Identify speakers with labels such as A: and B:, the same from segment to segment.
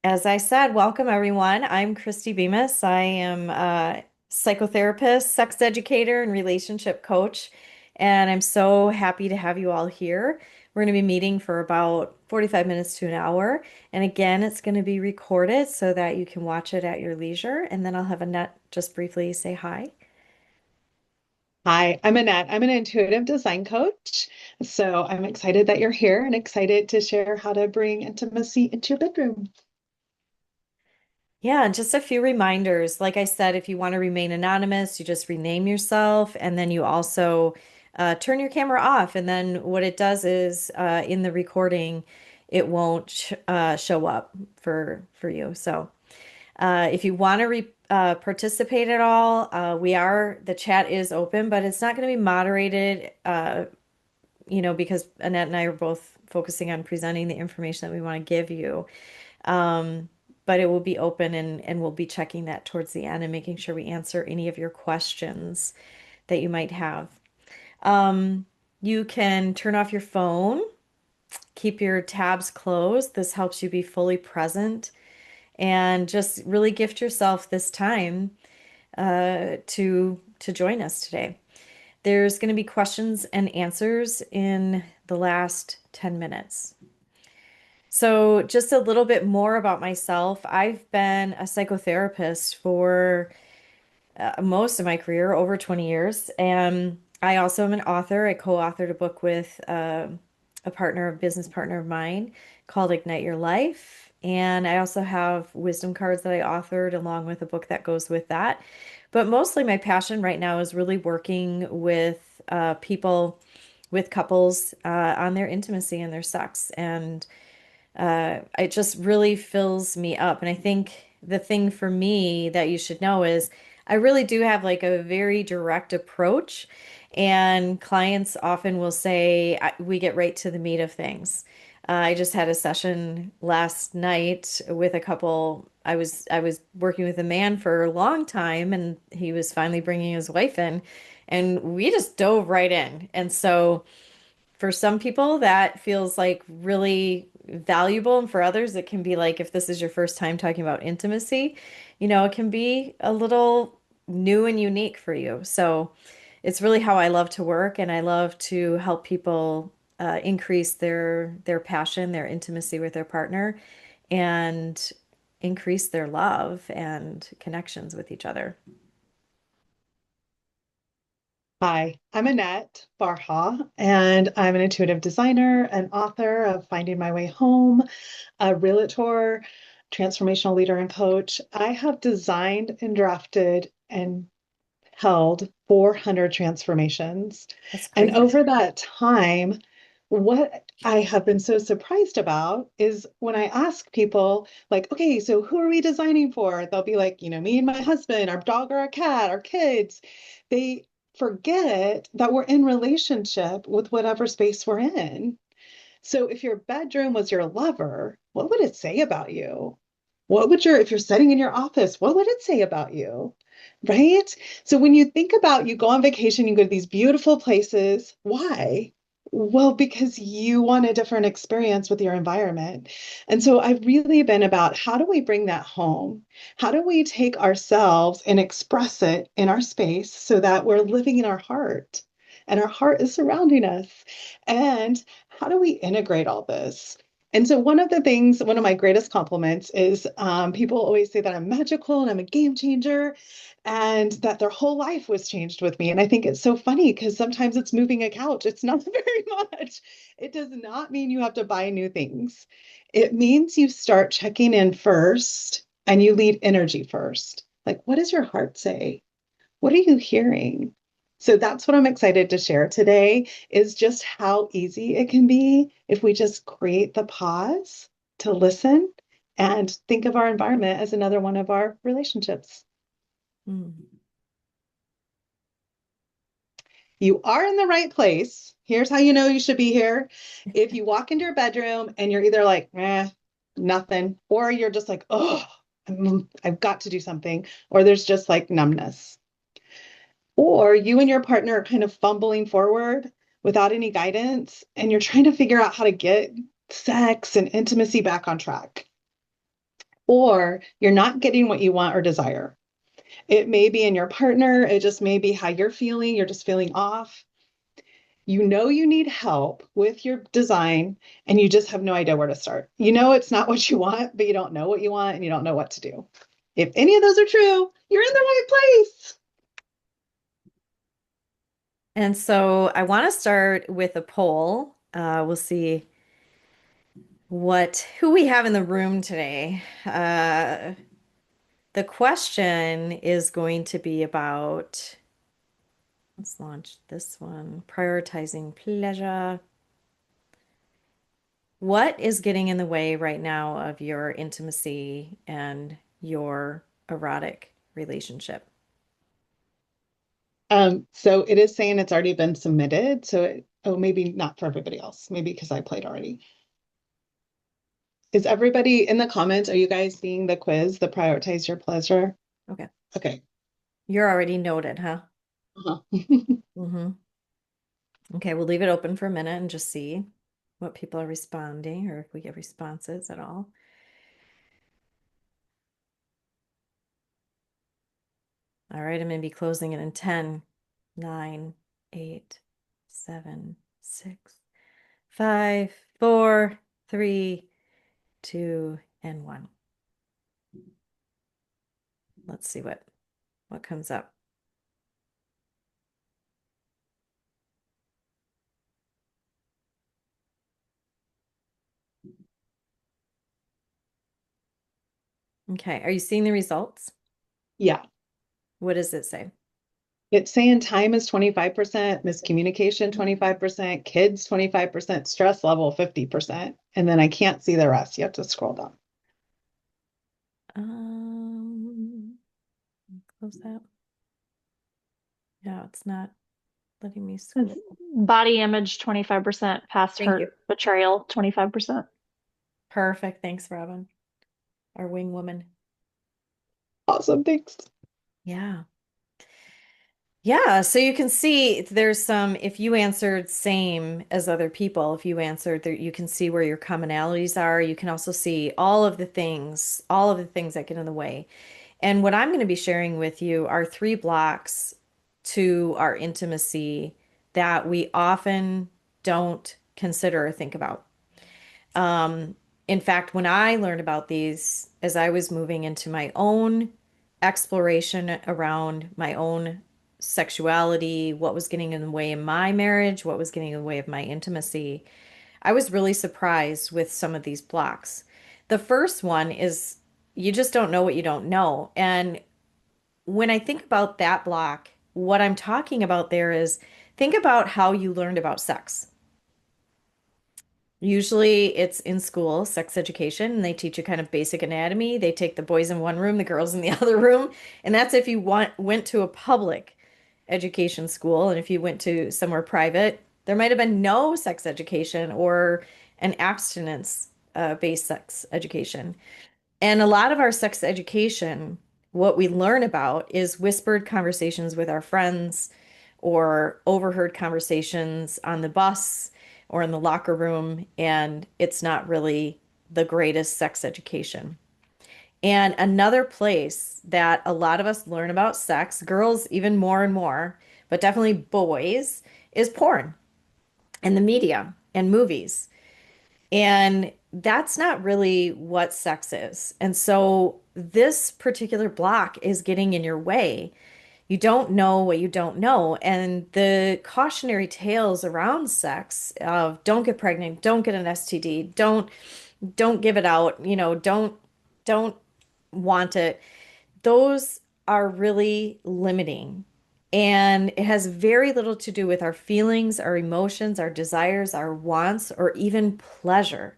A: As I said, welcome everyone. I'm Christie Bemis. I am a psychotherapist, sex educator, and relationship coach. And I'm so happy to have you all here. We're going to be meeting for about 45 minutes to an hour. And again, it's going to be recorded so that you can watch it at your leisure. And then I'll have Annette just briefly say hi.
B: Hi, I'm Annette. I'm an intuitive design coach. So I'm excited that you're here and excited to share how to bring intimacy into your bedroom.
A: Yeah, and just a few reminders. Like I said, if you want to remain anonymous, you just rename yourself, and then you also turn your camera off. And then what it does is in the recording, it won't show up for you. So if you want to re participate at all, the chat is open, but it's not going to be moderated. Because Annette and I are both focusing on presenting the information that we want to give you. Um, but it will be open and we'll be checking that towards the end and making sure we answer any of your questions that you might have. Um, you can turn off your phone, keep your tabs closed. This helps you be fully present and just really gift yourself this time to join us today. There's going to be questions and answers in the last 10 minutes. So, just a little bit more about myself. I've been a psychotherapist for most of my career, over 20 years. And I also am an author. I co-authored a book with a business partner of mine called Ignite Your Life. And I also have wisdom cards that I authored along with a book that goes with that. But mostly my passion right now is really working with people, with couples on their intimacy and their sex. And it just really fills me up. And I think the thing for me that you should know is I really do have like a very direct approach. And clients often will say, we get right to the meat of things. I just had a session last night with a couple. I was working with a man for a long time, and he was finally bringing his wife in, and we just dove right in. And so for some people that feels like really valuable, and for others it can be like, if this is your first time talking about intimacy, it can be a little new and unique for you. So it's really how I love to work, and I love to help people increase their passion, their intimacy with their partner, and increase their love and connections with each other.
B: Hi, I'm Annette Farha, and I'm an intuitive designer and author of Finding My Way Home, a realtor, transformational leader, and coach. I have designed and drafted and held 400 transformations.
A: That's
B: And
A: crazy.
B: over that time, what I have been so surprised about is when I ask people, like, okay, so who are we designing for? They'll be like, me and my husband, our dog or our cat, our kids. They forget that we're in relationship with whatever space we're in. So if your bedroom was your lover, what would it say about you? If you're sitting in your office, what would it say about you? Right? So when you think about you go on vacation, you go to these beautiful places. Why? Well, because you want a different experience with your environment. And so I've really been about how do we bring that home? How do we take ourselves and express it in our space so that we're living in our heart and our heart is surrounding us? And how do we integrate all this? And so, one of my greatest compliments is people always say that I'm magical and I'm a game changer and that their whole life was changed with me. And I think it's so funny because sometimes it's moving a couch. It's not very much. It does not mean you have to buy new things. It means you start checking in first and you lead energy first. Like, what does your heart say? What are you hearing? So that's what I'm excited to share today is just how easy it can be if we just create the pause to listen and think of our environment as another one of our relationships.
A: Mm.
B: You are in the right place. Here's how you know you should be here. If you walk into your bedroom and you're either like, nothing, or you're just like, oh, I've got to do something, or there's just like numbness. Or you and your partner are kind of fumbling forward without any guidance, and you're trying to figure out how to get sex and intimacy back on track. or you're not getting what you want or desire. It may be in your partner, it just may be how you're feeling, you're just feeling off. You know you need help with your design and you just have no idea where to start. You know it's not what you want, but you don't know what you want and you don't know what to do. If any of those are true, you're in the right place.
A: And so I want to start with a poll. We'll see who we have in the room today. The question is going to be about, let's launch this one, prioritizing pleasure. What is getting in the way right now of your intimacy and your erotic relationship?
B: So it is saying it's already been submitted. Oh, maybe not for everybody else. Maybe because I played already. Is everybody in the comments? Are you guys seeing the quiz, the prioritize your pleasure?
A: Okay.
B: Okay.
A: You're already noted, huh?
B: Uh-huh.
A: Mm-hmm. Okay, we'll leave it open for a minute and just see what people are responding or if we get responses at all. All right, I'm going to be closing it in 10, 9, 8, 7, 6, 5, 4, 3, 2, and 1. Let's see what comes up. Okay, are you seeing the results?
B: Yeah.
A: What does it say?
B: It's saying time is 25%, miscommunication 25%, kids 25%, stress level 50%. And then I can't see the rest. You have to scroll down.
A: Um, close that. No, it's not letting me
C: It's
A: scroll.
C: body image 25%, past
A: Thank you.
C: hurt betrayal 25%.
A: Perfect. Thanks, Robin, our wing woman.
B: Awesome. Thanks.
A: Yeah. Yeah, so you can see there's some, if you answered same as other people, if you answered there, you can see where your commonalities are. You can also see all of the things that get in the way. And what I'm going to be sharing with you are 3 blocks to our intimacy that we often don't consider or think about. Um, in fact, when I learned about these, as I was moving into my own exploration around my own sexuality, what was getting in the way in my marriage, what was getting in the way of my intimacy, I was really surprised with some of these blocks. The first one is you just don't know what you don't know. And when I think about that block, what I'm talking about there is think about how you learned about sex. Usually it's in school, sex education, and they teach you kind of basic anatomy. They take the boys in one room, the girls in the other room, and that's if you went to a public education school. And if you went to somewhere private, there might have been no sex education or an abstinence based sex education. And a lot of our sex education, what we learn about is whispered conversations with our friends or overheard conversations on the bus or in the locker room, and it's not really the greatest sex education. And another place that a lot of us learn about sex, girls even more and more, but definitely boys, is porn and the media and movies. And that's not really what sex is. And so this particular block is getting in your way. You don't know what you don't know. And the cautionary tales around sex of don't get pregnant, don't get an STD, don't give it out, don't want it. Those are really limiting. And it has very little to do with our feelings, our emotions, our desires, our wants, or even pleasure.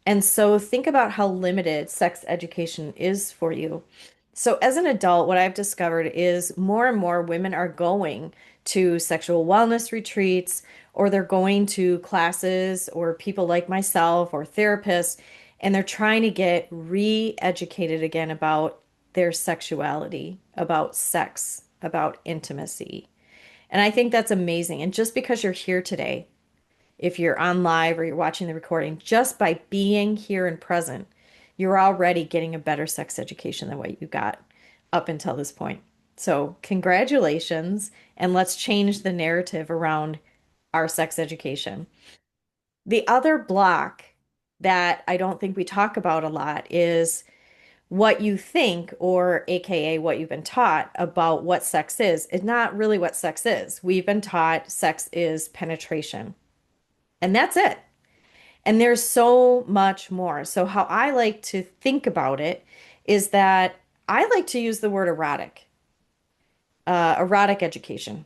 A: And so think about how limited sex education is for you. So as an adult, what I've discovered is more and more women are going to sexual wellness retreats, or they're going to classes, or people like myself, or therapists, and they're trying to get re-educated again about their sexuality, about sex, about intimacy. And I think that's amazing. And just because you're here today, if you're on live or you're watching the recording, just by being here and present, you're already getting a better sex education than what you got up until this point. So, congratulations, and let's change the narrative around our sex education. The other block that I don't think we talk about a lot is what you think, or AKA what you've been taught about what sex is not really what sex is. We've been taught sex is penetration, and that's it. And there's so much more. So, how I like to think about it is that I like to use the word erotic, erotic education,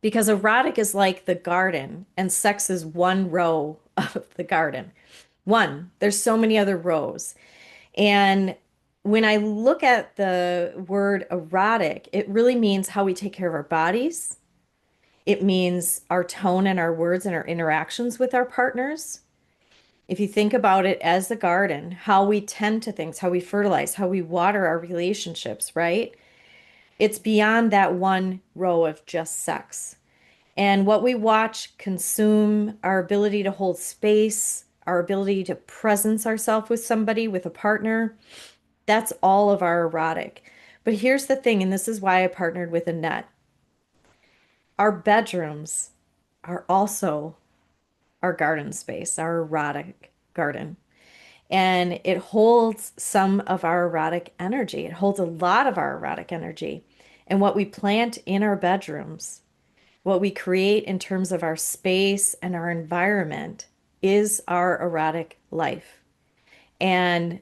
A: because erotic is like the garden and sex is one row of the garden. One, there's so many other rows. And when I look at the word erotic, it really means how we take care of our bodies. It means our tone and our words and our interactions with our partners. If you think about it as the garden, how we tend to things, how we fertilize, how we water our relationships, right? It's beyond that one row of just sex. And what we watch, consume, our ability to hold space, our ability to presence ourselves with somebody, with a partner, that's all of our erotic. But here's the thing, and this is why I partnered with Annette. Our bedrooms are also our garden space, our erotic garden. And it holds some of our erotic energy. It holds a lot of our erotic energy. And what we plant in our bedrooms, what we create in terms of our space and our environment, is our erotic life. And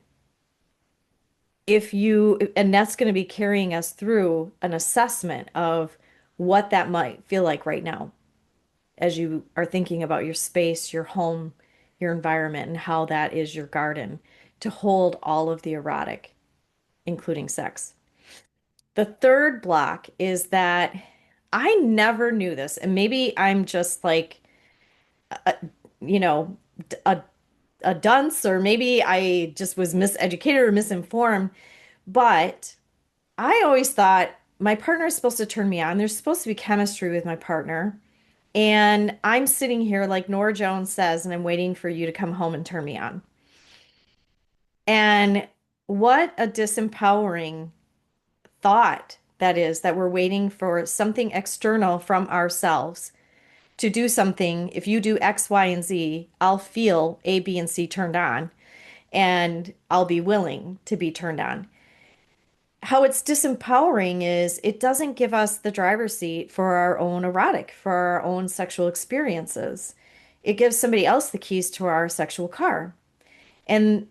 A: and that's going to be carrying us through an assessment of what that might feel like right now as you are thinking about your space, your home, your environment, and how that is your garden to hold all of the erotic, including sex. The third block is that I never knew this, and maybe I'm just like, a, you know, a, a dunce, or maybe I just was miseducated or misinformed, but I always thought my partner is supposed to turn me on. There's supposed to be chemistry with my partner. And I'm sitting here, like Nora Jones says, and I'm waiting for you to come home and turn me on. And what a disempowering thought that is, that we're waiting for something external from ourselves to do something. If you do X, Y, and Z, I'll feel A, B, and C turned on, and I'll be willing to be turned on. How it's disempowering is it doesn't give us the driver's seat for our own erotic, for our own sexual experiences. It gives somebody else the keys to our sexual car. And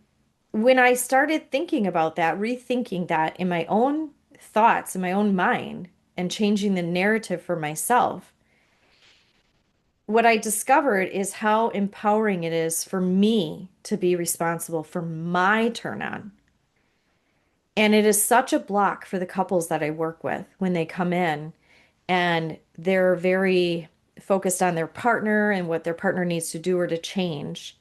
A: when I started thinking about that, rethinking that in my own thoughts, in my own mind, and changing the narrative for myself, what I discovered is how empowering it is for me to be responsible for my turn on. And it is such a block for the couples that I work with when they come in and they're very focused on their partner and what their partner needs to do or to change.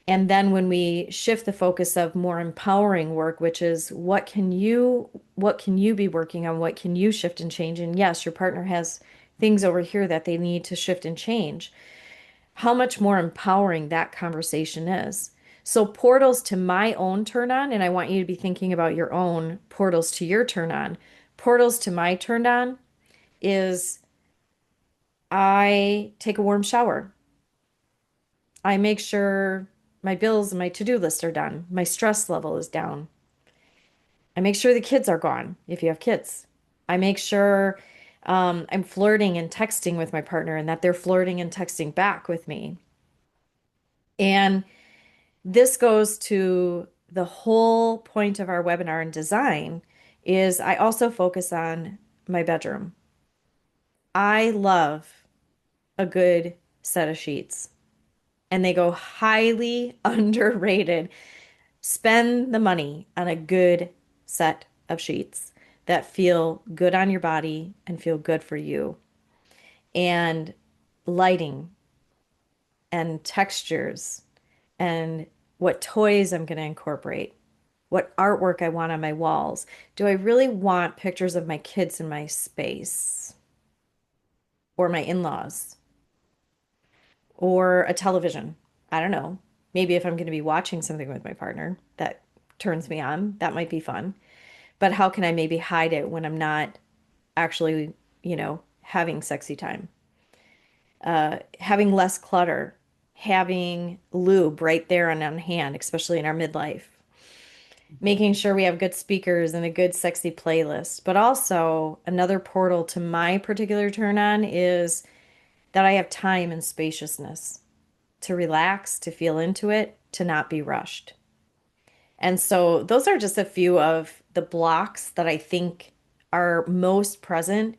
A: And then when we shift the focus of more empowering work, which is what can you be working on? What can you shift and change? And yes, your partner has things over here that they need to shift and change. How much more empowering that conversation is. So portals to my own turn on, and I want you to be thinking about your own portals to your turn on. Portals to my turn on is I take a warm shower. I make sure my bills and my to-do list are done. My stress level is down. I make sure the kids are gone if you have kids. I make sure I'm flirting and texting with my partner and that they're flirting and texting back with me. And this goes to the whole point of our webinar and design is I also focus on my bedroom. I love a good set of sheets, and they go highly underrated. Spend the money on a good set of sheets that feel good on your body and feel good for you. And lighting and textures and what toys I'm going to incorporate, what artwork I want on my walls. Do I really want pictures of my kids in my space or my in-laws or a television? I don't know. Maybe if I'm going to be watching something with my partner that turns me on, that might be fun. But how can I maybe hide it when I'm not actually, having sexy time? Having less clutter, having lube right there and on hand, especially in our midlife, making sure we have good speakers and a good sexy playlist. But also, another portal to my particular turn on is that I have time and spaciousness to relax, to feel into it, to not be rushed. And so, those are just a few of the blocks that I think are most present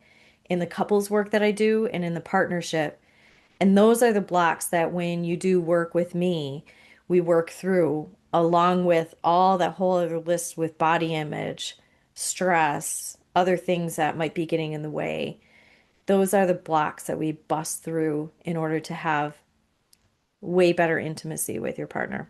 A: in the couples work that I do and in the partnership. And those are the blocks that when you do work with me, we work through, along with all that whole other list with body image, stress, other things that might be getting in the way. Those are the blocks that we bust through in order to have way better intimacy with your partner.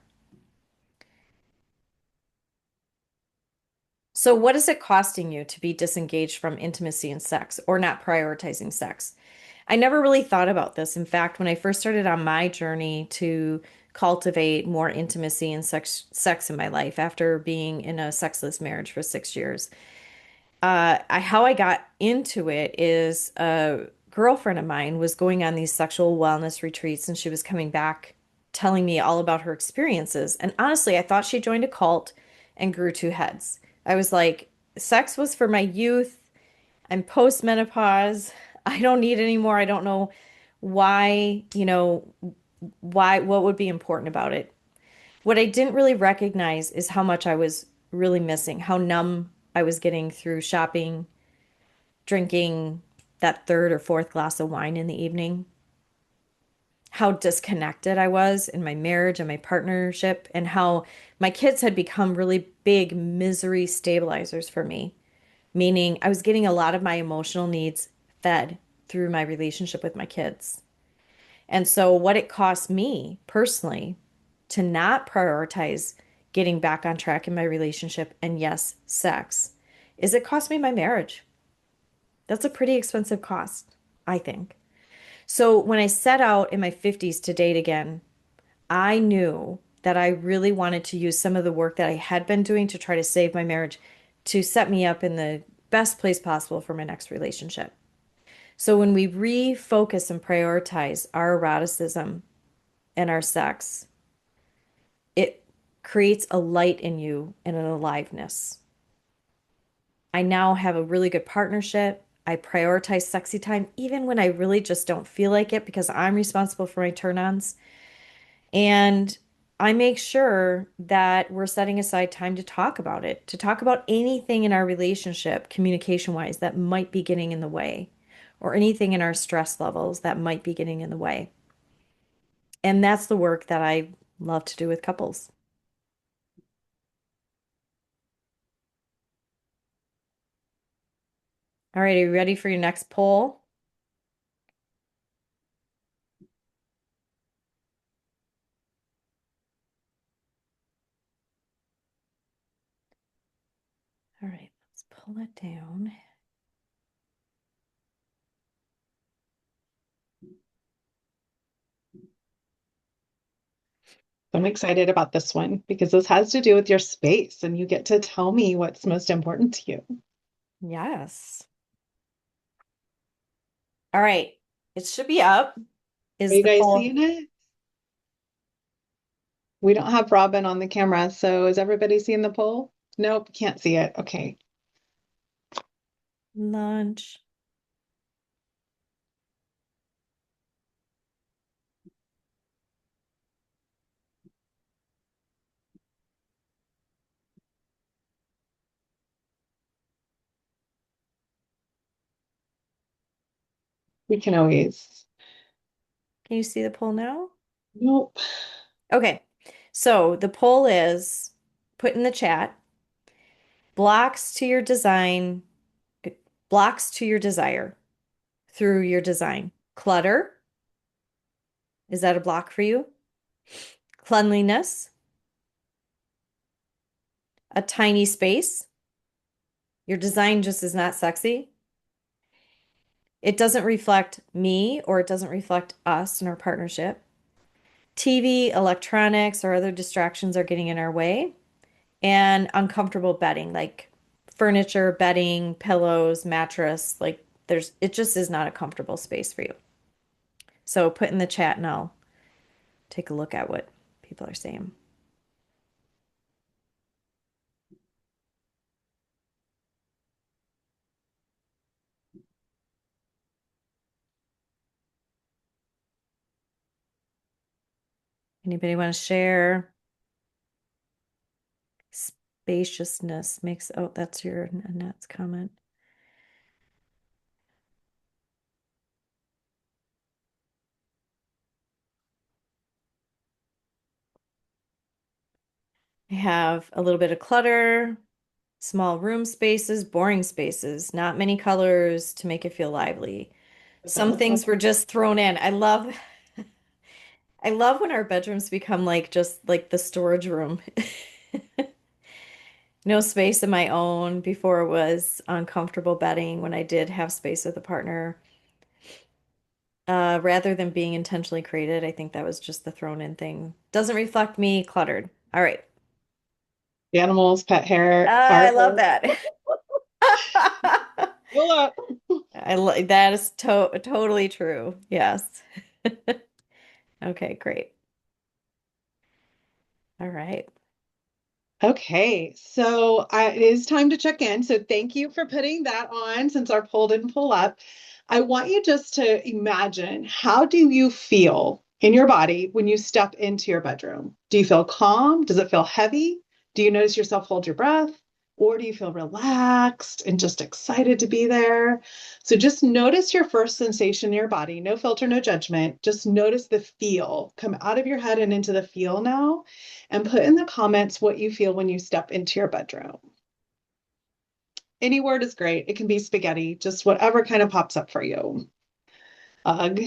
A: So, what is it costing you to be disengaged from intimacy and sex or not prioritizing sex? I never really thought about this. In fact, when I first started on my journey to cultivate more intimacy and sex in my life after being in a sexless marriage for 6 years, how I got into it is a girlfriend of mine was going on these sexual wellness retreats and she was coming back telling me all about her experiences. And honestly, I thought she joined a cult and grew two heads. I was like, sex was for my youth. I'm post menopause. I don't need any more. I don't know why, what would be important about it. What I didn't really recognize is how much I was really missing, how numb I was getting through shopping, drinking that third or fourth glass of wine in the evening, how disconnected I was in my marriage and my partnership, and how my kids had become really big misery stabilizers for me, meaning I was getting a lot of my emotional needs fed through my relationship with my kids. And so, what it cost me personally to not prioritize getting back on track in my relationship and yes, sex, is it cost me my marriage. That's a pretty expensive cost, I think. So, when I set out in my 50s to date again, I knew that I really wanted to use some of the work that I had been doing to try to save my marriage to set me up in the best place possible for my next relationship. So when we refocus and prioritize our eroticism and our sex, it creates a light in you and an aliveness. I now have a really good partnership. I prioritize sexy time even when I really just don't feel like it because I'm responsible for my turn-ons. And I make sure that we're setting aside time to talk about it, to talk about anything in our relationship, communication-wise, that might be getting in the way, or anything in our stress levels that might be getting in the way. And that's the work that I love to do with couples. All right, are you ready for your next poll? All right, let's pull it down.
B: I'm excited about this one because this has to do with your space and you get to tell me what's most important to you.
A: Yes. All right, it should be up.
B: Are
A: Is
B: you
A: the
B: guys
A: poll
B: seeing it? We don't have Robin on the camera, so is everybody seeing the poll? Nope, can't see it. Okay.
A: lunch?
B: We can always.
A: Can you see the poll now?
B: Nope.
A: Okay, so the poll is put in the chat blocks to your design, blocks to your desire through your design. Clutter, is that a block for you? Cleanliness, a tiny space. Your design just is not sexy. It doesn't reflect me or it doesn't reflect us in our partnership. TV, electronics, or other distractions are getting in our way, and uncomfortable bedding, like furniture, bedding, pillows, mattress, like it just is not a comfortable space for you. So put in the chat and I'll take a look at what people are saying. Anybody want to share? Spaciousness makes, oh, that's your Annette's comment. I have a little bit of clutter, small room spaces, boring spaces, not many colors to make it feel lively. Some things were just thrown in. I love when our bedrooms become like just like the storage room. No space of my own before it was uncomfortable bedding when I did have space with a partner. Rather than being intentionally created, I think that was just the thrown in thing. Doesn't reflect me, cluttered. All right.
B: Animals, pet hair,
A: I love
B: artwork.
A: that.
B: Well,
A: That is totally true. Yes. Okay, great. All right.
B: okay, so it is time to check in. So thank you for putting that on since our poll didn't pull up. I want you just to imagine, how do you feel in your body when you step into your bedroom? Do you feel calm? Does it feel heavy? Do you notice yourself hold your breath? Or do you feel relaxed and just excited to be there? So just notice your first sensation in your body. No filter, no judgment. Just notice the feel. Come out of your head and into the feel now, and put in the comments what you feel when you step into your bedroom. Any word is great. It can be spaghetti, just whatever kind of pops up for you. Ugh.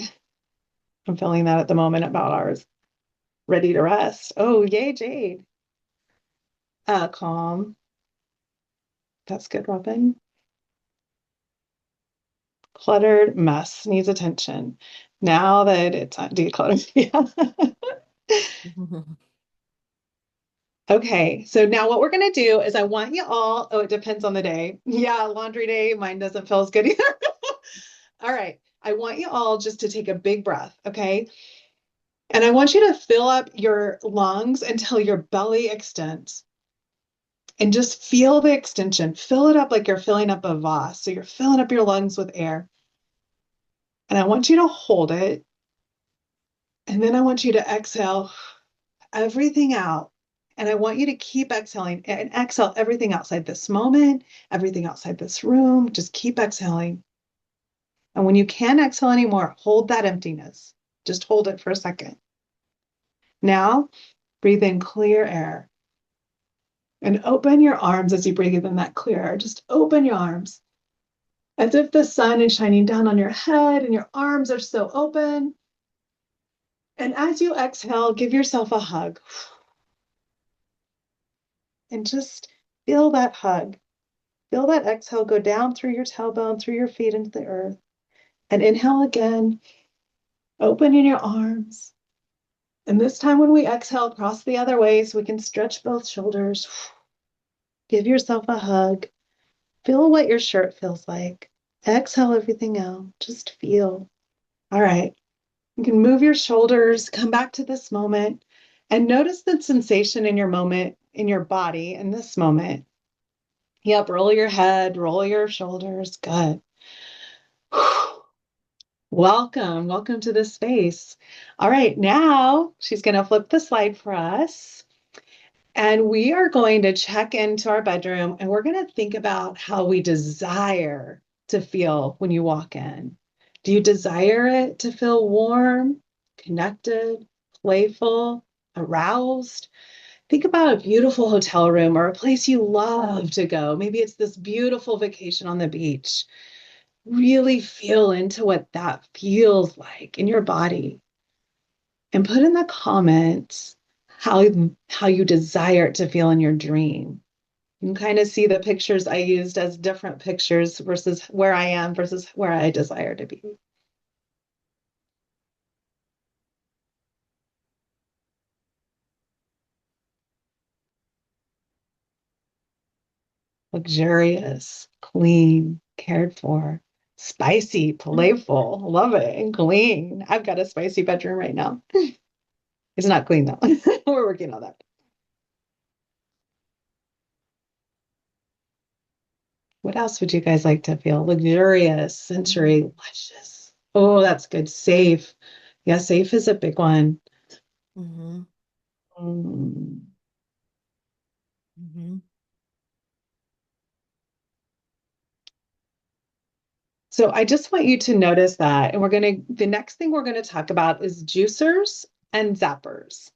B: I'm feeling that at the moment about ours. Ready to rest. Oh, yay, Jade. Calm. That's good, Robin. Cluttered mess needs attention. Now that it's decluttered. Yeah. Okay, so now what we're going to do is I want you all, oh, it depends on the day. Yeah, laundry day, mine doesn't feel as good either. All right, I want you all just to take a big breath, okay? And I want you to fill up your lungs until your belly extends. And just feel the extension. Fill it up like you're filling up a vase. So you're filling up your lungs with air. And I want you to hold it. And then I want you to exhale everything out. And I want you to keep exhaling and exhale everything outside this moment, everything outside this room. Just keep exhaling. And when you can't exhale anymore, hold that emptiness. Just hold it for a second. Now, breathe in clear air and open your arms as you breathe in that clear air. Just open your arms as if the sun is shining down on your head and your arms are so open. And as you exhale, give yourself a hug and just feel that hug. Feel that exhale go down through your tailbone, through your feet into the earth. And inhale again, opening your arms. And this time when we exhale, cross the other way so we can stretch both shoulders. Give yourself a hug. Feel what your shirt feels like. Exhale everything out. Just feel. All right. You can move your shoulders, come back to this moment, and notice the sensation in your moment, in your body in this moment. Yep, roll your head, roll your shoulders. Good. Welcome. Welcome to this space. All right. Now she's going to flip the slide for us. And we are going to check into our bedroom and we're going to think about how we desire to feel when you walk in. Do you desire it to feel warm, connected, playful, aroused? Think about a beautiful hotel room or a place you love to go. Maybe it's this beautiful vacation on the beach. Really feel into what that feels like in your body and put in the comments how you desire it to feel in your dream. You can kind of see the pictures I used as different pictures versus where I am versus where I desire to be. luxurious, clean, cared for, spicy, playful, love it, and clean. I've got a spicy bedroom right now. It's not clean though. We're working on that. What else would you guys like to feel? Luxurious, sensory, luscious. Oh, that's good. Safe. Yeah, safe is a big one.
A: Mm-hmm.
B: Mm.
A: Mm-hmm.
B: So I just want you to notice that. And the next thing we're going to talk about is juicers and zappers.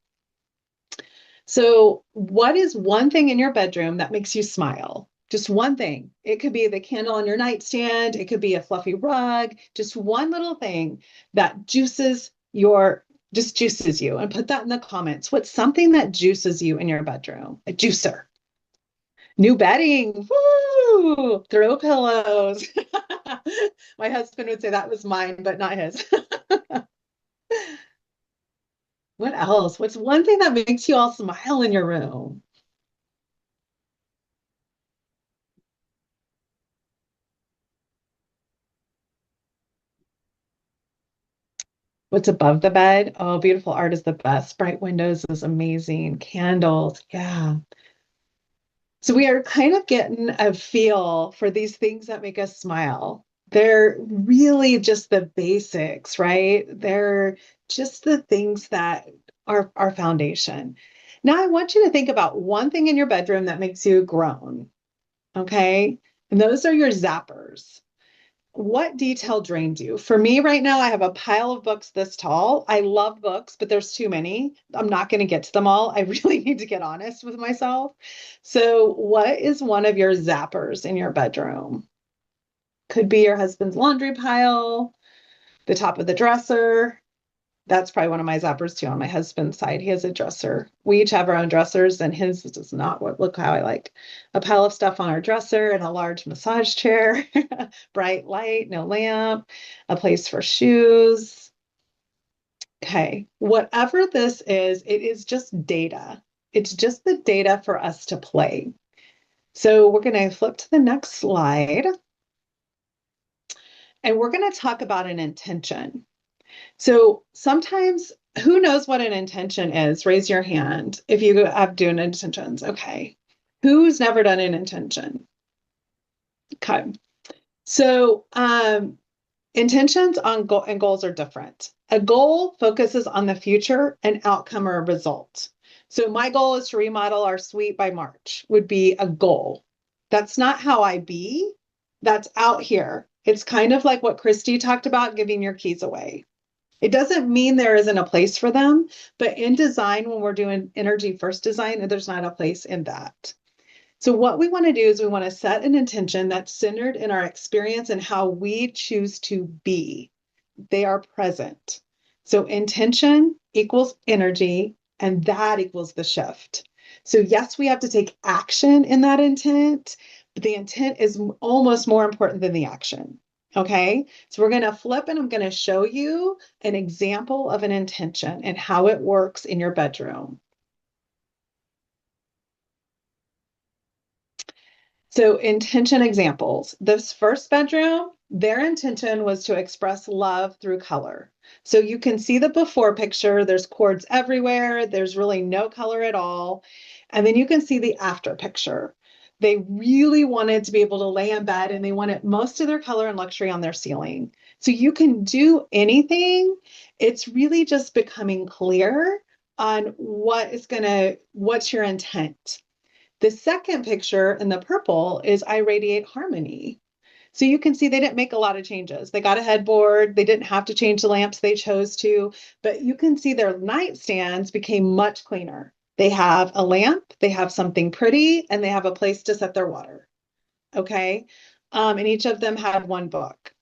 B: So, what is one thing in your bedroom that makes you smile? Just one thing. It could be the candle on your nightstand, it could be a fluffy rug, just one little thing that just juices you. And put that in the comments. What's something that juices you in your bedroom? A juicer. New bedding. Woo! Throw pillows. My husband would say that was mine, but not his. What else? What's one thing that makes you all smile in your room? What's above the bed? Oh, beautiful art is the best. Bright windows is amazing. Candles. Yeah. So we are kind of getting a feel for these things that make us smile. They're really just the basics, right? They're just the things that are our foundation. Now I want you to think about one thing in your bedroom that makes you groan. Okay. And those are your zappers. What detail drains you? For me right now, I have a pile of books this tall. I love books, but there's too many. I'm not going to get to them all. I really need to get honest with myself. So, what is one of your zappers in your bedroom? Could be your husband's laundry pile, the top of the dresser. That's probably one of my zappers too on my husband's side. He has a dresser. We each have our own dressers, and his does not look how I like. A pile of stuff on our dresser and a large massage chair, bright light, no lamp, a place for shoes. Okay, whatever this is, it is just data. It's just the data for us to play. So we're going to flip to the next slide, and we're going to talk about an intention. So sometimes, who knows what an intention is? Raise your hand if you have doing intentions. Okay. Who's never done an intention? Okay. So intentions on goal and goals are different. A goal focuses on the future, an outcome or a result. So my goal is to remodel our suite by March would be a goal. That's not how I be. That's out here. It's kind of like what Christie talked about, giving your keys away. It doesn't mean there isn't a place for them, but in design, when we're doing energy first design, there's not a place in that. So what we want to do is we want to set an intention that's centered in our experience and how we choose to be. They are present. So intention equals energy, and that equals the shift. So yes, we have to take action in that intent, but the intent is almost more important than the action. Okay, so we're going to flip and I'm going to show you an example of an intention and how it works in your bedroom. So intention examples. This first bedroom, their intention was to express love through color. So you can see the before picture, there's cords everywhere, there's really no color at all. And then you can see the after picture. They really wanted to be able to lay in bed and they wanted most of their color and luxury on their ceiling. So you can do anything. It's really just becoming clear on what's your intent. The second picture in the purple is I radiate harmony. So you can see they didn't make a lot of changes. They got a headboard. They didn't have to change the lamps. They chose to, but you can see their nightstands became much cleaner. They have a lamp, they have something pretty, and they have a place to set their water. Okay. And each of them had one book.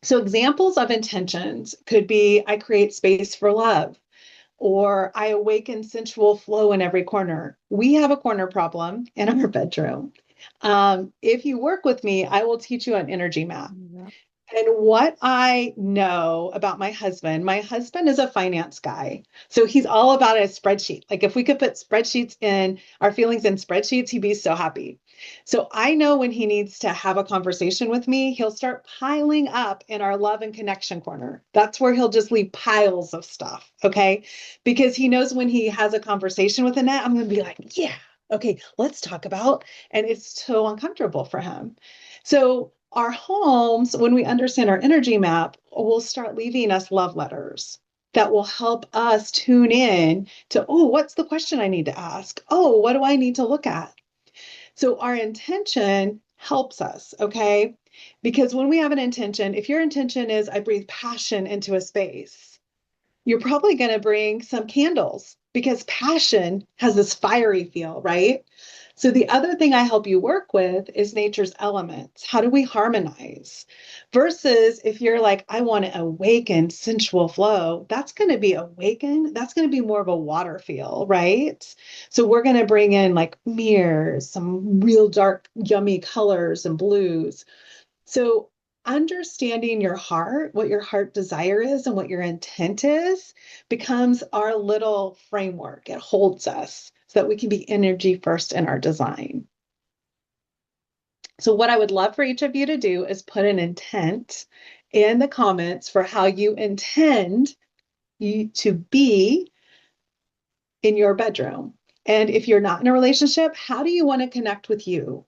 B: So examples of intentions could be I create space for love, or I awaken sensual flow in every corner. We have a corner problem in our bedroom. If you work with me, I will teach you an energy map. And what I know about my husband is a finance guy. So he's all about a spreadsheet. Like if we could put spreadsheets in our feelings in spreadsheets, he'd be so happy. So I know when he needs to have a conversation with me, he'll start piling up in our love and connection corner. That's where he'll just leave piles of stuff. Okay. Because he knows when he has a conversation with Annette, I'm going to be like, yeah, okay, let's talk about. And it's so uncomfortable for him. So our homes, when we understand our energy map, will start leaving us love letters that will help us tune in to, oh, what's the question I need to ask? Oh, what do I need to look at? So our intention helps us, okay? Because when we have an intention, if your intention is, I breathe passion into a space, you're probably going to bring some candles because passion has this fiery feel, right? So the other thing I help you work with is nature's elements. How do we harmonize? Versus if you're like, I want to awaken sensual flow, that's going to be awaken. That's going to be more of a water feel, right? So we're going to bring in like mirrors, some real dark, yummy colors and blues. So understanding your heart, what your heart desire is and what your intent is becomes our little framework. It holds us so that we can be energy first in our design. So what I would love for each of you to do is put an intent in the comments for how you intend you to be in your bedroom. And if you're not in a relationship, how do you want to connect with you?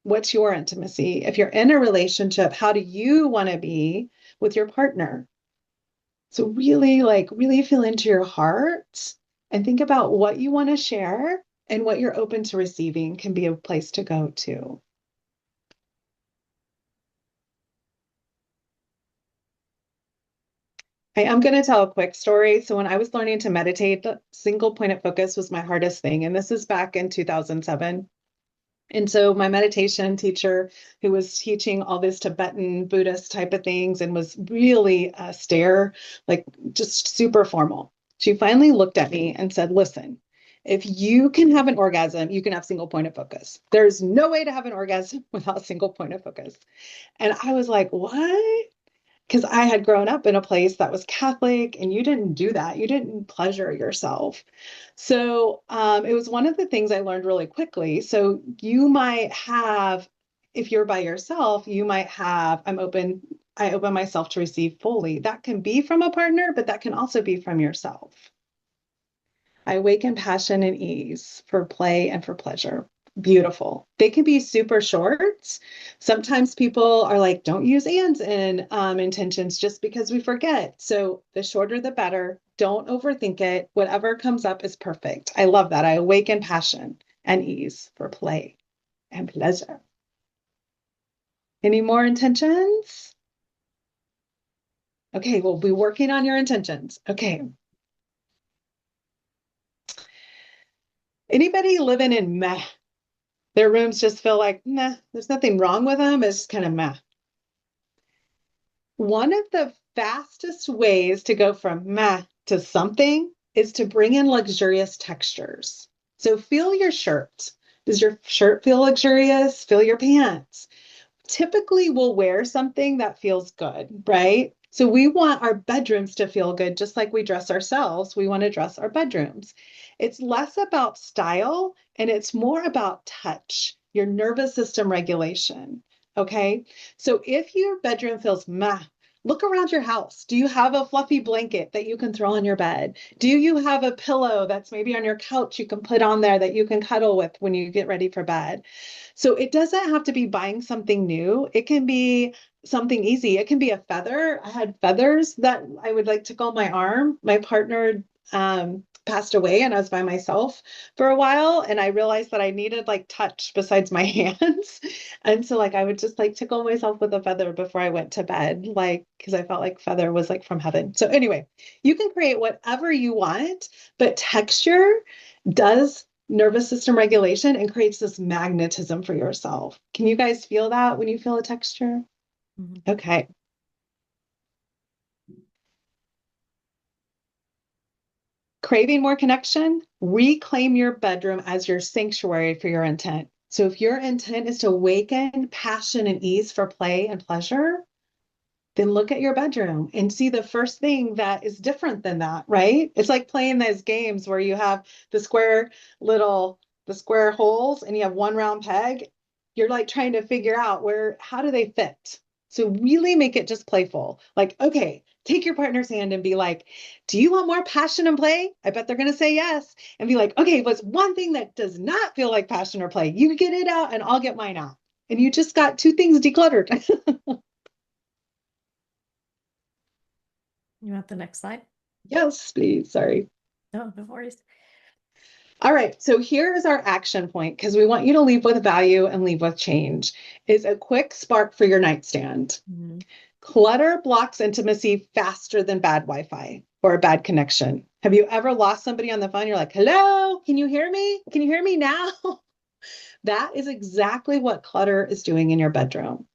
B: What's your intimacy? If you're in a relationship, how do you want to be with your partner? So really really feel into your heart and think about what you want to share and what you're open to receiving can be a place to go to. I am going to tell a quick story. So when I was learning to meditate, the single point of focus was my hardest thing. And this is back in 2007. And so my meditation teacher, who was teaching all this Tibetan Buddhist type of things and was really austere, like just super formal, she finally looked at me and said, listen, if you can have an orgasm, you can have single point of focus. There's no way to have an orgasm without single point of focus. And I was like, what? Because I had grown up in a place that was Catholic and you didn't do that. You didn't pleasure yourself. So it was one of the things I learned really quickly. So you might have, if you're by yourself, you might have, I open myself to receive fully. That can be from a partner, but that can also be from yourself. I awaken passion and ease for play and for pleasure. Beautiful. They can be super short. Sometimes people are like, don't use ands in intentions just because we forget. So the shorter, the better. Don't overthink it. Whatever comes up is perfect. I love that. I awaken passion and ease for play and pleasure. Any more intentions? Okay, we'll be working on your intentions. Okay. Anybody living in meh? Their rooms just feel like, nah, there's nothing wrong with them. It's just kind of meh. One of the fastest ways to go from meh to something is to bring in luxurious textures. So feel your shirt. Does your shirt feel luxurious? Feel your pants. Typically, we'll wear something that feels good, right? So we want our bedrooms to feel good, just like we dress ourselves. We want to dress our bedrooms. It's less about style and it's more about touch, your nervous system regulation. Okay. So if your bedroom feels meh, look around your house. Do you have a fluffy blanket that you can throw on your bed? Do you have a pillow that's maybe on your couch you can put on there that you can cuddle with when you get ready for bed? So it doesn't have to be buying something new. It can be something easy. It can be a feather. I had feathers that I would like tickle my arm. My partner passed away and I was by myself for a while and I realized that I needed like touch besides my hands. And so like I would just like tickle myself with a feather before I went to bed, like because I felt like feather was like from heaven. So anyway, you can create whatever you want, but texture does nervous system regulation and creates this magnetism for yourself. Can you guys feel that when you feel a texture?
A: Mhm.
B: Okay. Craving more connection, reclaim your bedroom as your sanctuary for your intent. So if your intent is to awaken passion and ease for play and pleasure, then look at your bedroom and see the first thing that is different than that, right? It's like playing those games where you have the square little, the square holes and you have one round peg. You're like trying to figure out how do they fit? So really make it just playful. Like, okay, take your partner's hand and be like, do you want more passion and play? I bet they're going to say yes. And be like, okay, what's one thing that does not feel like passion or play? You get it out and I'll get mine out. And you just got two things decluttered.
A: You want the next slide?
B: Yes, please. Sorry.
A: No, no worries.
B: All right. So here is our action point because we want you to leave with value and leave with change. Is a quick spark for your nightstand.
A: Mm-hmm.
B: Clutter blocks intimacy faster than bad Wi-Fi or a bad connection. Have you ever lost somebody on the phone? You're like, hello, can you hear me? Can you hear me now? That is exactly what clutter is doing in your bedroom.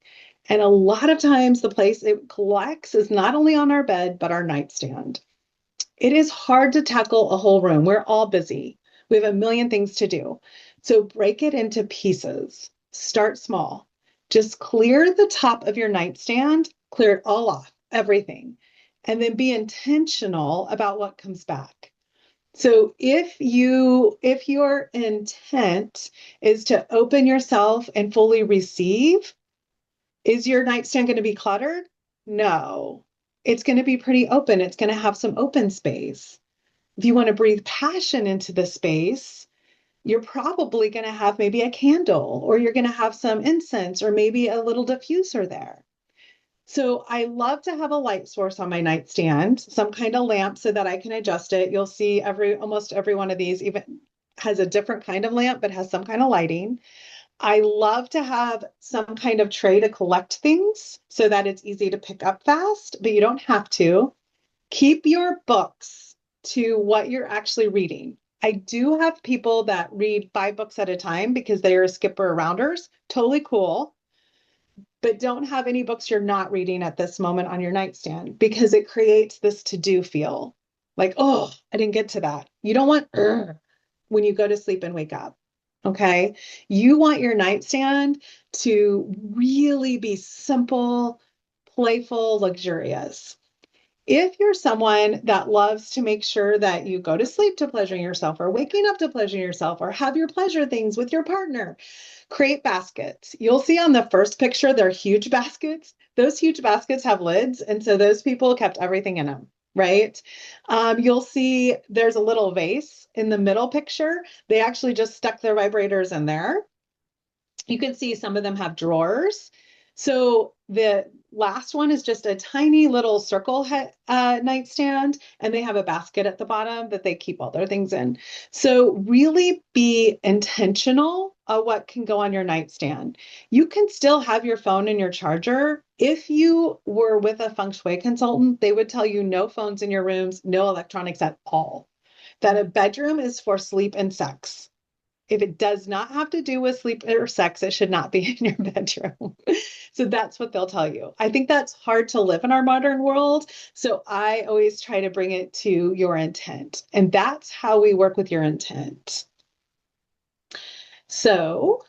B: And a lot of times the place it collects is not only on our bed, but our nightstand. It is hard to tackle a whole room. We're all busy. We have a million things to do. So break it into pieces. Start small. Just clear the top of your nightstand, clear it all off, everything, and then be intentional about what comes back. So if your intent is to open yourself and fully receive, is your nightstand going to be cluttered? No. It's going to be pretty open. It's going to have some open space. If you want to breathe passion into the space, you're probably going to have maybe a candle, or you're going to have some incense, or maybe a little diffuser there. So I love to have a light source on my nightstand, some kind of lamp so that I can adjust it. You'll see almost every one of these even has a different kind of lamp, but has some kind of lighting. I love to have some kind of tray to collect things so that it's easy to pick up fast, but you don't have to. Keep your books to what you're actually reading. I do have people that read 5 books at a time because they are skipper rounders. Totally cool. But don't have any books you're not reading at this moment on your nightstand because it creates this to-do feel. Like, oh, I didn't get to that. You don't want when you go to sleep and wake up. Okay. You want your nightstand to really be simple, playful, luxurious. If you're someone that loves to make sure that you go to sleep to pleasure yourself or waking up to pleasure yourself or have your pleasure things with your partner, create baskets. You'll see on the first picture, they're huge baskets. Those huge baskets have lids. And so those people kept everything in them, right? You'll see there's a little vase in the middle picture. They actually just stuck their vibrators in there. You can see some of them have drawers. So the last one is just a tiny little circle nightstand, and they have a basket at the bottom that they keep all their things in. So really be intentional of what can go on your nightstand. You can still have your phone and your charger. If you were with a feng shui consultant, they would tell you no phones in your rooms, no electronics at all. That a bedroom is for sleep and sex. If it does not have to do with sleep or sex, it should not be in your bedroom. So that's what they'll tell you. I think that's hard to live in our modern world. So I always try to bring it to your intent. And that's how we work with your intent. So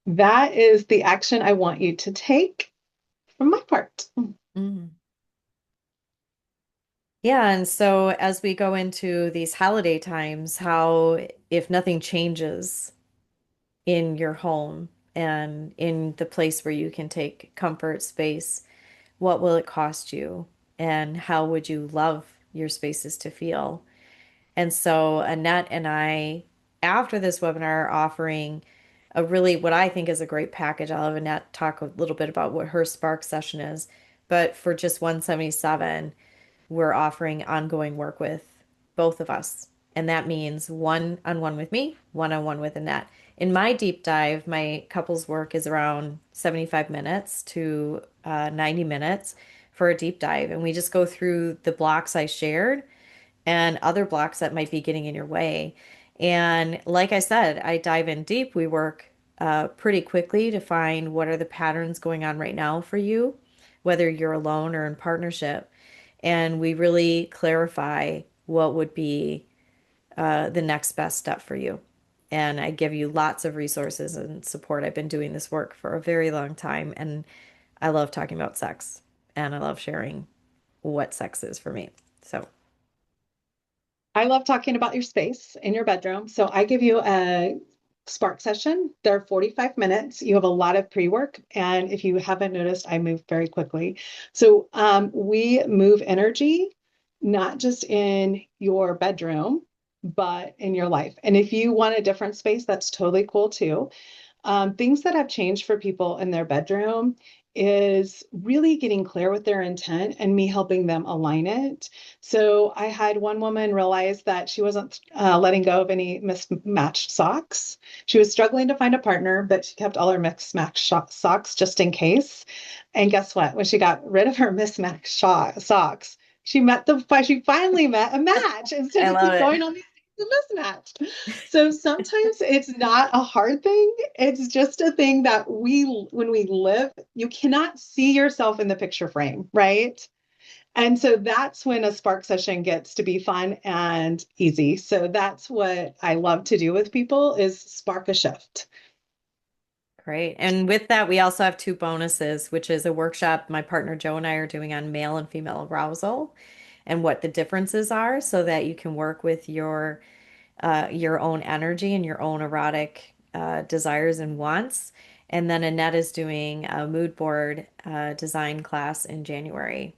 B: that is the action I want you to take from my part.
A: Mm-hmm. Yeah, and so as we go into these holiday times, how if nothing changes in your home and in the place where you can take comfort space, what will it cost you? And how would you love your spaces to feel? And so Annette and I, after this webinar, are offering a really what I think is a great package. I'll have Annette talk a little bit about what her Spark session is. But for just 177, we're offering ongoing work with both of us. And that means one-on-one with me, one-on-one with Annette. In my deep dive, my couples work is around 75 minutes to 90 minutes for a deep dive. And we just go through the blocks I shared and other blocks that might be getting in your way. And like I said, I dive in deep. We work pretty quickly to find what are the patterns going on right now for you, whether you're alone or in partnership. And we really clarify what would be the next best step for you. And I give you lots of resources and support. I've been doing this work for a very long time, and I love talking about sex. and I love sharing what sex is for me. So,
B: I love talking about your space in your bedroom. So I give you a spark session. They're 45 minutes. You have a lot of pre-work. And if you haven't noticed, I move very quickly. So we move energy, not just in your bedroom, but in your life. And if you want a different space, that's totally cool too. Things that have changed for people in their bedroom is really getting clear with their intent and me helping them align it. So I had one woman realize that she wasn't letting go of any mismatched socks. She was struggling to find a partner, but she kept all her mismatched socks just in case. And guess what? When she got rid of her mismatched socks, she finally met a match instead
A: I
B: of
A: love
B: keep
A: it.
B: going on these mismatched. So sometimes it's not a hard thing. It's just a thing that when we live, you cannot see yourself in the picture frame, right? And so that's when a spark session gets to be fun and easy. So that's what I love to do with people is spark a shift.
A: Great. And with that, we also have two bonuses, which is a workshop my partner Joe and I are doing on male and female arousal and what the differences are so that you can work with your own energy and your own erotic desires and wants. And then Annette is doing a mood board design class in January.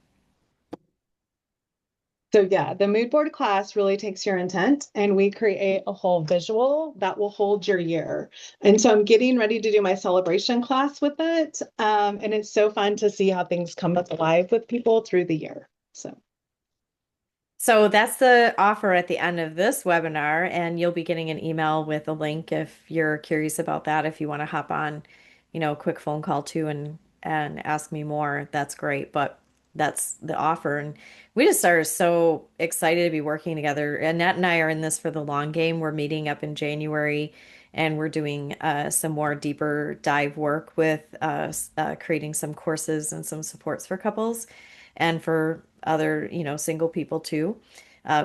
B: So yeah, the mood board class really takes your intent and we create a whole visual that will hold your year. And so I'm getting ready to do my celebration class with it. And it's so fun to see how things come alive with people through the year. So
A: So that's the offer at the end of this webinar, and you'll be getting an email with a link if you're curious about that. If you want to hop on, a quick phone call too and ask me more, that's great. But that's the offer, and we just are so excited to be working together. Annette and I are in this for the long game. We're meeting up in January, and we're doing some more deeper dive work with creating some courses and some supports for couples and for other, single people too,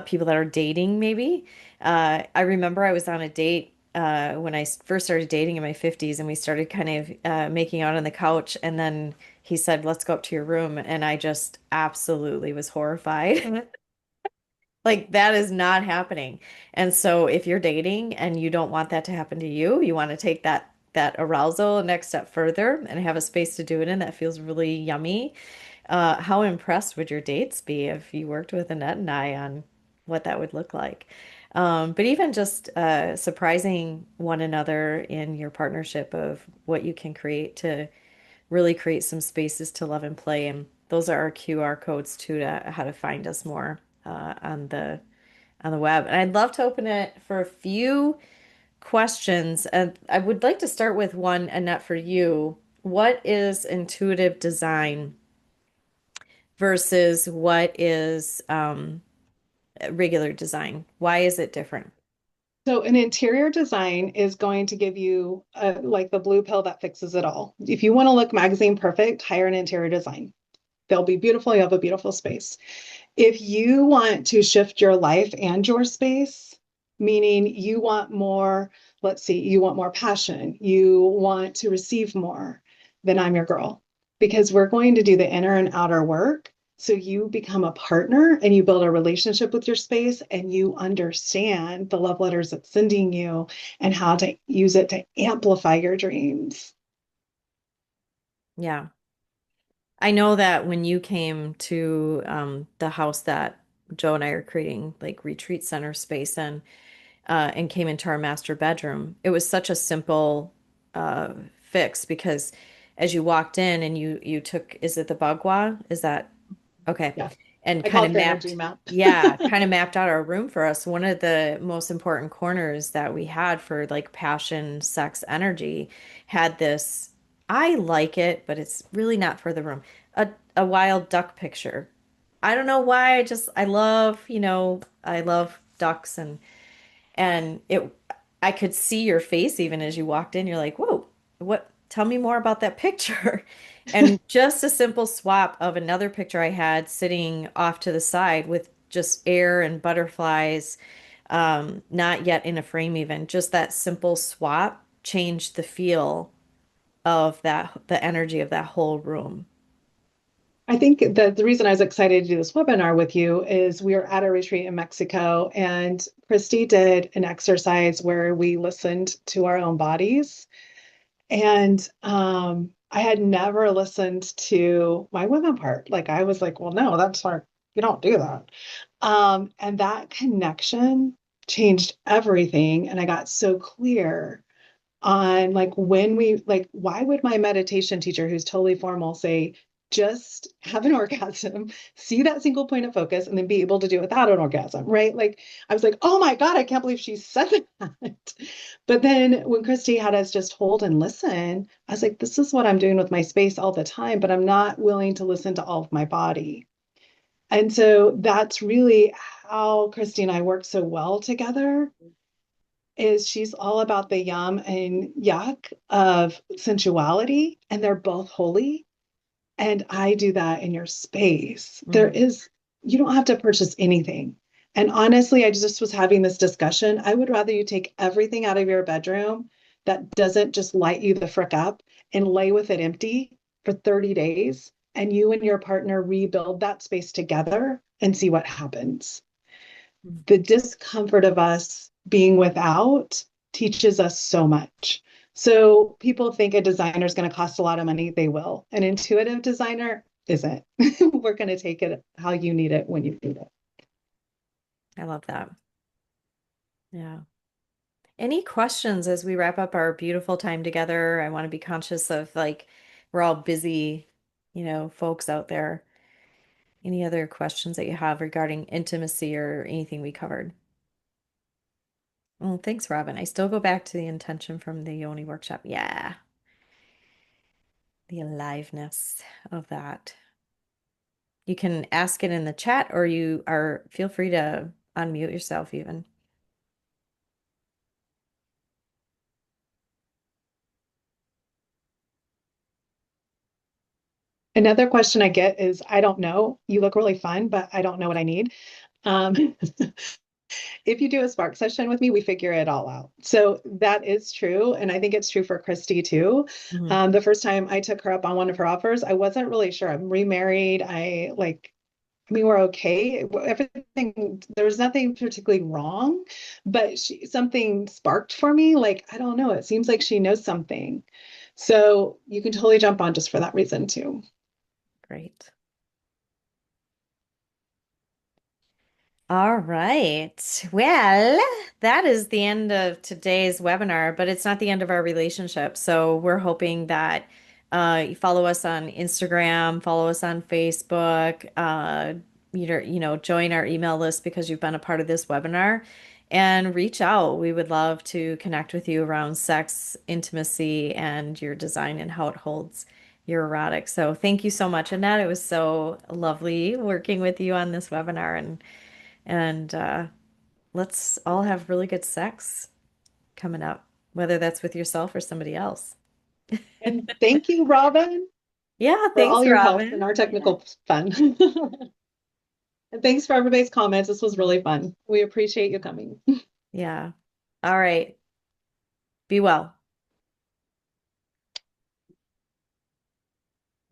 A: people that are dating maybe. I remember I was on a date when I first started dating in my 50s, and we started kind of making out on the couch. And then he said, "Let's go up to your room." And I just absolutely was horrified. Like that is not happening. And so if you're dating and you don't want that to happen to you, you want to take that arousal next step further and have a space to do it in that feels really yummy. How impressed would your dates be if you worked with Annette and I on what that would look like? But even just surprising one another in your partnership of what you can create to really create some spaces to love and play. And those are our QR codes too to how to find us more on the web. And I'd love to open it for a few questions. And I would like to start with one, Annette, for you. What is intuitive design versus what is regular design? Why is it different?
B: So an interior design is going to give you like the blue pill that fixes it all. If you want to look magazine perfect, hire an interior design. They'll be beautiful. You have a beautiful space. If you want to shift your life and your space, meaning you want more, let's see, you want more passion, you want to receive more, then I'm your girl. Because we're going to do the inner and outer work. So you become a partner and you build a relationship with your space and you understand the love letters it's sending you and how to use it to amplify your dreams.
A: Yeah. I know that when you came to the house that Joe and I are creating, like retreat center space in, and came into our master bedroom, it was such a simple fix because as you walked in and you took, is it the bagua? Is that okay?
B: Yeah,
A: And
B: I
A: kind
B: call
A: of
B: it your energy
A: mapped,
B: map.
A: yeah, kind of mapped out our room for us. One of the most important corners that we had for like passion, sex, energy had this, I like it, but it's really not for the room. A wild duck picture. I don't know why, I love, I love ducks and it I could see your face even as you walked in. You're like, "Whoa, what? Tell me more about that picture." And just a simple swap of another picture I had sitting off to the side with just air and butterflies, not yet in a frame even. Just that simple swap changed the feel of the energy of that whole room.
B: I think that the reason I was excited to do this webinar with you is we were at a retreat in Mexico, and Christy did an exercise where we listened to our own bodies. And I had never listened to my women part. Like I was like, well, no, that's not, you don't do that. And that connection changed everything. And I got so clear on like when we like why would my meditation teacher who's totally formal say just have an orgasm, see that single point of focus, and then be able to do it without an orgasm, right? Like I was like, oh my God, I can't believe she said that. But then when Christy had us just hold and listen, I was like, this is what I'm doing with my space all the time, but I'm not willing to listen to all of my body. And so that's really how Christy and I work so well together, is she's all about the yum and yuck of sensuality, and they're both holy. And I do that in your space. There
A: Mm.
B: is, you don't have to purchase anything. And honestly, I just was having this discussion. I would rather you take everything out of your bedroom that doesn't just light you the frick up and lay with it empty for 30 days, and you and your partner rebuild that space together and see what happens.
A: Mm.
B: The discomfort of us being without teaches us so much. So people think a designer is going to cost a lot of money. They will. An intuitive designer isn't. We're going to take it how you need it when you need it.
A: I love that. Yeah. Any questions as we wrap up our beautiful time together? I want to be conscious of like we're all busy, folks out there. Any other questions that you have regarding intimacy or anything we covered? Well, thanks, Robin. I still go back to the intention from the Yoni workshop. Yeah, the aliveness of that. You can ask it in the chat or you are feel free to unmute yourself even.
B: Another question I get is, I don't know. You look really fun, but I don't know what I need. Um, if you do a spark session with me, we figure it all out. So that is true. And I think it's true for Christy too.
A: Mhm.
B: The first time I took her up on one of her offers, I wasn't really sure. I'm remarried. I mean, we're okay. Everything, there was nothing particularly wrong, but something sparked for me. Like, I don't know. It seems like she knows something. So you can totally jump on just for that reason too.
A: Great. All right. Well, that is the end of today's webinar, but it's not the end of our relationship. So we're hoping that you follow us on Instagram, follow us on Facebook, join our email list because you've been a part of this webinar and reach out. We would love to connect with you around sex, intimacy, and your design and how it holds your erotic. So thank you so much, Annette. It was so lovely working with you on this webinar and let's all have really good sex coming up, whether that's with yourself or somebody else.
B: And thank you, Robin,
A: Yeah,
B: for all
A: thanks,
B: your help and
A: Robin.
B: our
A: Yeah.
B: technical fun. And thanks for everybody's comments. This was really fun. We appreciate you coming.
A: Yeah. All right. Be well.